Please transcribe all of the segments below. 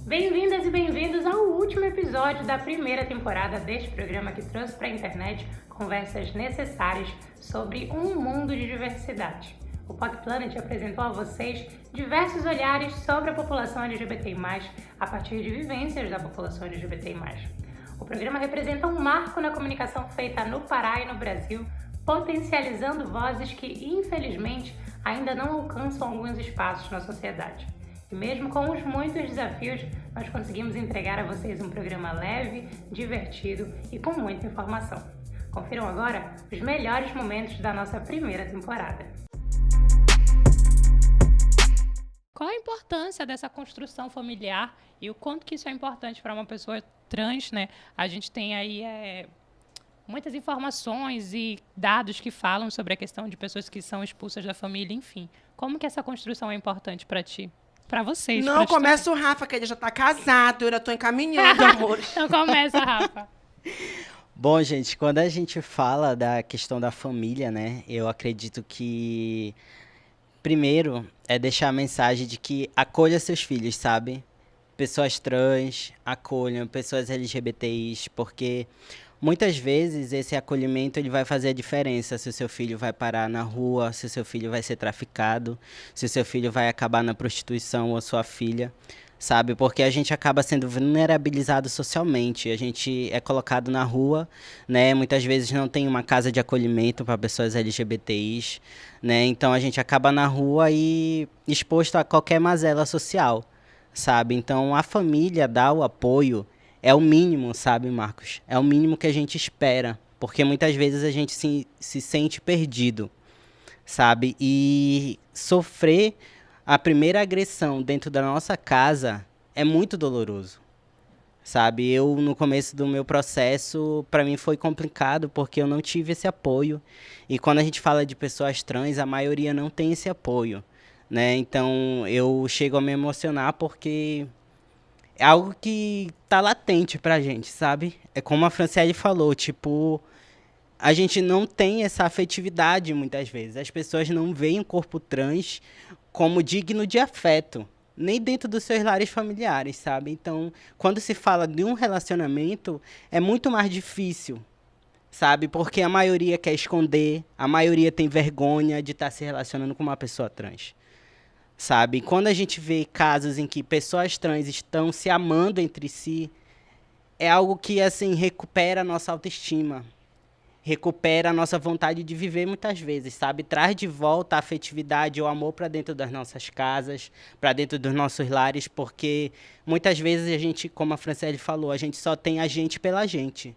Bem-vindas e bem-vindos ao último episódio da primeira temporada deste programa que trouxe para a internet conversas necessárias sobre um mundo de diversidade. O POC Planet apresentou a vocês diversos olhares sobre a população LGBTI+, a partir de vivências da população LGBTI+. O programa representa um marco na comunicação feita no Pará e no Brasil, potencializando vozes que, infelizmente, ainda não alcançam alguns espaços na sociedade. E mesmo com os muitos desafios, nós conseguimos entregar a vocês um programa leve, divertido e com muita informação. Confiram agora os melhores momentos da nossa primeira temporada. Qual a importância dessa construção familiar e o quanto que isso é importante para uma pessoa trans, né? A gente tem aí muitas informações e dados que falam sobre a questão de pessoas que são expulsas da família, enfim. Como que essa construção é importante para ti? Para vocês. Não, começa o Rafa, que ele já tá casado, eu já tô encaminhando, amor. Então começa, Rafa. Bom, gente, quando a gente fala da questão da família, né, eu acredito que, primeiro, é deixar a mensagem de que acolha seus filhos, sabe? Pessoas trans, acolham, pessoas LGBTIs, porque muitas vezes esse acolhimento ele vai fazer a diferença se o seu filho vai parar na rua, se o seu filho vai ser traficado, se o seu filho vai acabar na prostituição ou sua filha, sabe? Porque a gente acaba sendo vulnerabilizado socialmente, a gente é colocado na rua, né? Muitas vezes não tem uma casa de acolhimento para pessoas LGBTIs, né? Então a gente acaba na rua e exposto a qualquer mazela social, sabe? Então a família dá o apoio. É o mínimo, sabe, Marcos? É o mínimo que a gente espera, porque muitas vezes a gente se sente perdido, sabe? E sofrer a primeira agressão dentro da nossa casa é muito doloroso, sabe? Eu, no começo do meu processo, para mim foi complicado, porque eu não tive esse apoio. E quando a gente fala de pessoas trans, a maioria não tem esse apoio, né? Então, eu chego a me emocionar porque é algo que tá latente pra gente, sabe? É como a Franciele falou, tipo, a gente não tem essa afetividade muitas vezes. As pessoas não veem o corpo trans como digno de afeto, nem dentro dos seus lares familiares, sabe? Então, quando se fala de um relacionamento, é muito mais difícil, sabe? Porque a maioria quer esconder, a maioria tem vergonha de estar se relacionando com uma pessoa trans. Sabe? Quando a gente vê casos em que pessoas trans estão se amando entre si, é algo que, assim, recupera a nossa autoestima, recupera a nossa vontade de viver muitas vezes, sabe? Traz de volta a afetividade, o amor para dentro das nossas casas, para dentro dos nossos lares, porque muitas vezes a gente, como a Franciele falou, a gente só tem a gente pela gente.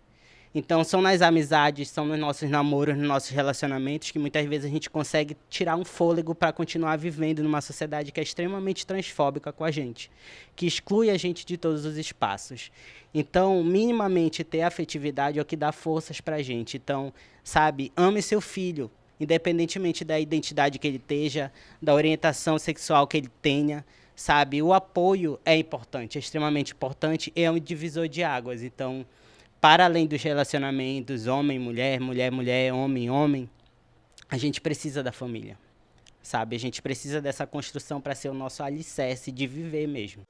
Então, são nas amizades, são nos nossos namoros, nos nossos relacionamentos, que muitas vezes a gente consegue tirar um fôlego para continuar vivendo numa sociedade que é extremamente transfóbica com a gente, que exclui a gente de todos os espaços. Então, minimamente ter afetividade é o que dá forças para a gente. Então, sabe, ame seu filho, independentemente da identidade que ele esteja, da orientação sexual que ele tenha, sabe? O apoio é importante, é extremamente importante, é um divisor de águas. Então, para além dos relacionamentos, homem, mulher, mulher, mulher, homem, homem, a gente precisa da família, sabe? A gente precisa dessa construção para ser o nosso alicerce de viver mesmo.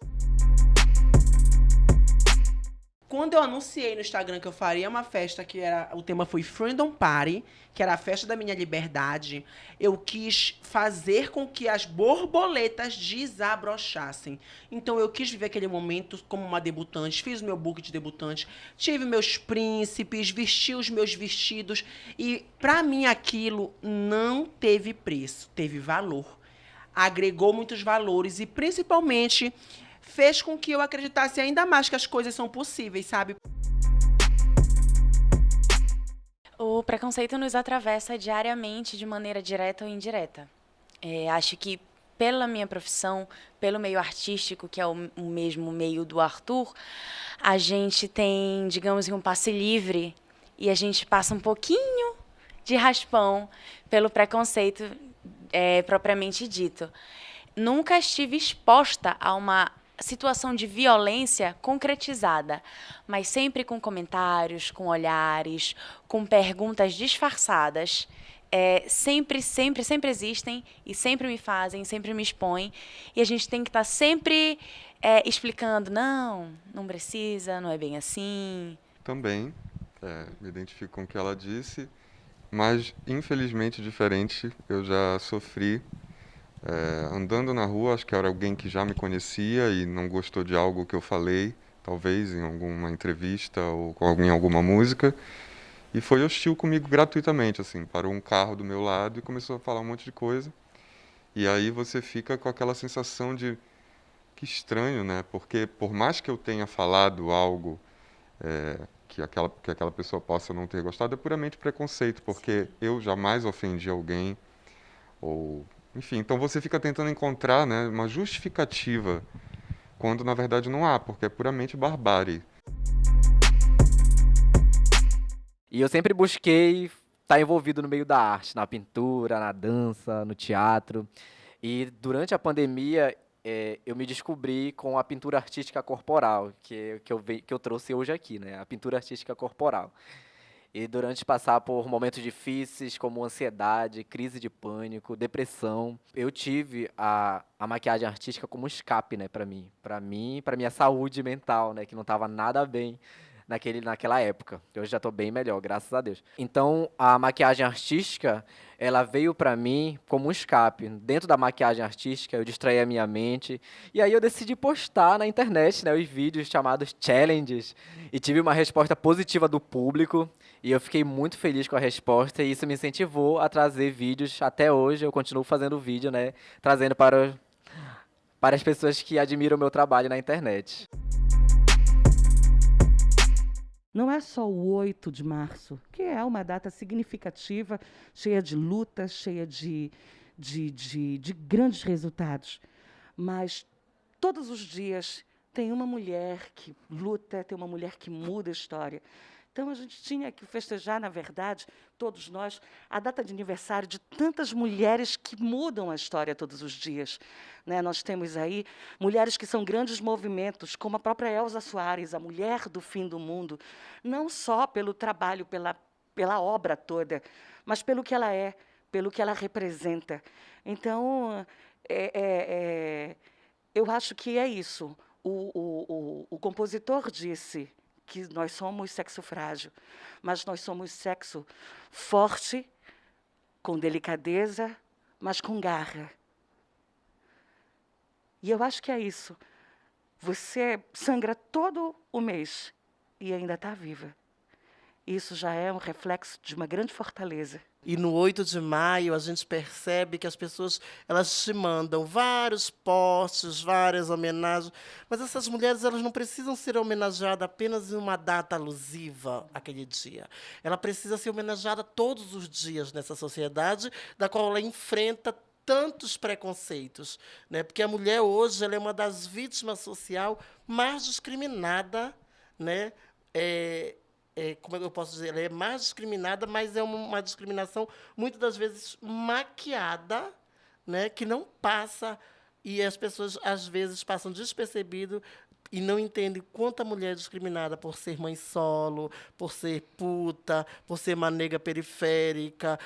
Quando eu anunciei no Instagram que eu faria uma festa o tema foi Freedom Party, que era a festa da minha liberdade, eu quis fazer com que as borboletas desabrochassem. Então eu quis viver aquele momento como uma debutante, fiz o meu book de debutante, tive meus príncipes, vesti os meus vestidos e para mim aquilo não teve preço, teve valor. Agregou muitos valores e principalmente fez com que eu acreditasse ainda mais que as coisas são possíveis, sabe? O preconceito nos atravessa diariamente de maneira direta ou indireta. Acho que pela minha profissão, pelo meio artístico, que é o mesmo meio do Arthur, a gente tem, digamos, um passe livre e a gente passa um pouquinho de raspão pelo preconceito propriamente dito. Nunca estive exposta a uma situação de violência concretizada, mas sempre com comentários, com olhares, com perguntas disfarçadas. Sempre existem e sempre me fazem, sempre me expõem. E a gente tem que estar sempre explicando, não precisa, não é bem assim. Também me identifico com o que ela disse, mas infelizmente diferente, eu já sofri andando na rua, acho que era alguém que já me conhecia e não gostou de algo que eu falei, talvez em alguma entrevista ou em alguma música, e foi hostil comigo gratuitamente, assim, parou um carro do meu lado e começou a falar um monte de coisa, e aí você fica com aquela sensação de que estranho, né? Porque por mais que eu tenha falado algo que aquela pessoa possa não ter gostado, é puramente preconceito, porque eu jamais ofendi alguém, ou enfim, então você fica tentando encontrar, né, uma justificativa, quando na verdade não há, porque é puramente barbárie. E eu sempre busquei estar envolvido no meio da arte, na pintura, na dança, no teatro. E durante a pandemia, eu me descobri com a pintura artística corporal, que eu trouxe hoje aqui, né? A pintura artística corporal. E durante passar por momentos difíceis, como ansiedade, crise de pânico, depressão, eu tive a maquiagem artística como escape, né, para mim, para minha saúde mental, né, que não estava nada bem naquela época. Hoje já estou bem melhor, graças a Deus. Então, a maquiagem artística, ela veio para mim como um escape. Dentro da maquiagem artística, eu distraí a minha mente. E aí eu decidi postar na internet, né, os vídeos chamados challenges. E tive uma resposta positiva do público. E eu fiquei muito feliz com a resposta. E isso me incentivou a trazer vídeos. Até hoje eu continuo fazendo vídeo, né, trazendo para as pessoas que admiram o meu trabalho na internet. Não é só o 8 de março, que é uma data significativa, cheia de lutas, cheia de grandes resultados. Mas todos os dias tem uma mulher que luta, tem uma mulher que muda a história. Então, a gente tinha que festejar, na verdade, todos nós, a data de aniversário de tantas mulheres que mudam a história todos os dias. Né? Nós temos aí mulheres que são grandes movimentos, como a própria Elza Soares, a mulher do fim do mundo, não só pelo trabalho, pela obra toda, mas pelo que ela é, pelo que ela representa. Então, eu acho que é isso. O compositor disse que nós somos sexo frágil, mas nós somos sexo forte, com delicadeza, mas com garra. E eu acho que é isso. Você sangra todo o mês e ainda está viva. Isso já é um reflexo de uma grande fortaleza. E no 8 de maio, a gente percebe que as pessoas elas te mandam vários posts, várias homenagens, mas essas mulheres elas não precisam ser homenageadas apenas em uma data alusiva àquele dia. Ela precisa ser homenageada todos os dias nessa sociedade, da qual ela enfrenta tantos preconceitos, né? Porque a mulher hoje ela é uma das vítimas social mais discriminada, né? Como eu posso dizer, ela é mais discriminada, mas é uma discriminação, muitas das vezes, maquiada, né, que não passa, e as pessoas, às vezes, passam despercebido e não entendem quanta mulher é discriminada por ser mãe solo, por ser puta, por ser uma negra periférica.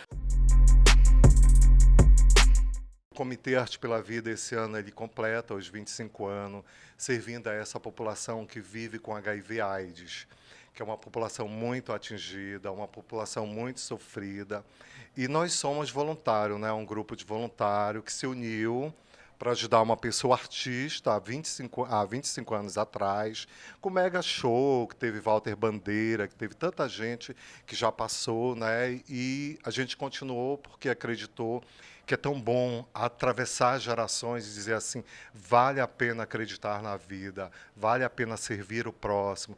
O Comitê Arte pela Vida, esse ano, ele completa os 25 anos, servindo a essa população que vive com HIV/AIDS, que é uma população muito atingida, uma população muito sofrida. E nós somos voluntários, né? Um grupo de voluntário que se uniu para ajudar uma pessoa artista há 25 anos atrás, com mega show, que teve Walter Bandeira, que teve tanta gente que já passou, né? E a gente continuou porque acreditou que é tão bom atravessar gerações e dizer assim, vale a pena acreditar na vida, vale a pena servir o próximo.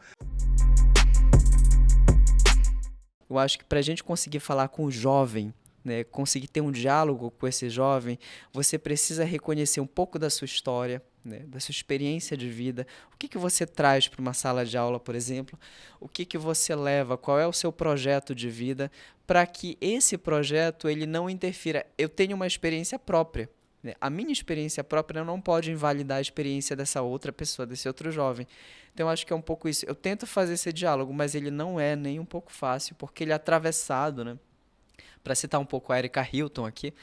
Eu acho que para a gente conseguir falar com o jovem, né, conseguir ter um diálogo com esse jovem, você precisa reconhecer um pouco da sua história, né, da sua experiência de vida. O que você traz para uma sala de aula, por exemplo? O que você leva? Qual é o seu projeto de vida? Para que esse projeto ele não interfira. Eu tenho uma experiência própria. A minha experiência própria não pode invalidar a experiência dessa outra pessoa, desse outro jovem. Então, eu acho que é um pouco isso. Eu tento fazer esse diálogo, mas ele não é nem um pouco fácil, porque ele é atravessado, né, Para citar um pouco a Erika Hilton aqui,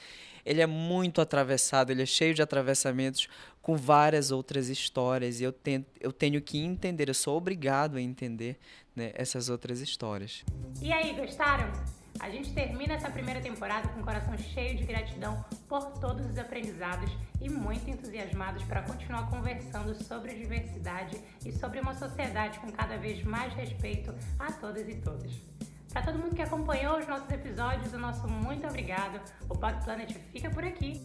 ele é muito atravessado, ele é cheio de atravessamentos com várias outras histórias, e eu tenho que entender, eu sou obrigado a entender, né, essas outras histórias. E aí, gostaram? A gente termina essa primeira temporada com o coração cheio de gratidão por todos os aprendizados e muito entusiasmados para continuar conversando sobre diversidade e sobre uma sociedade com cada vez mais respeito a todas e todos. Para todo mundo que acompanhou os nossos episódios, o nosso muito obrigado. O POC Planet fica por aqui.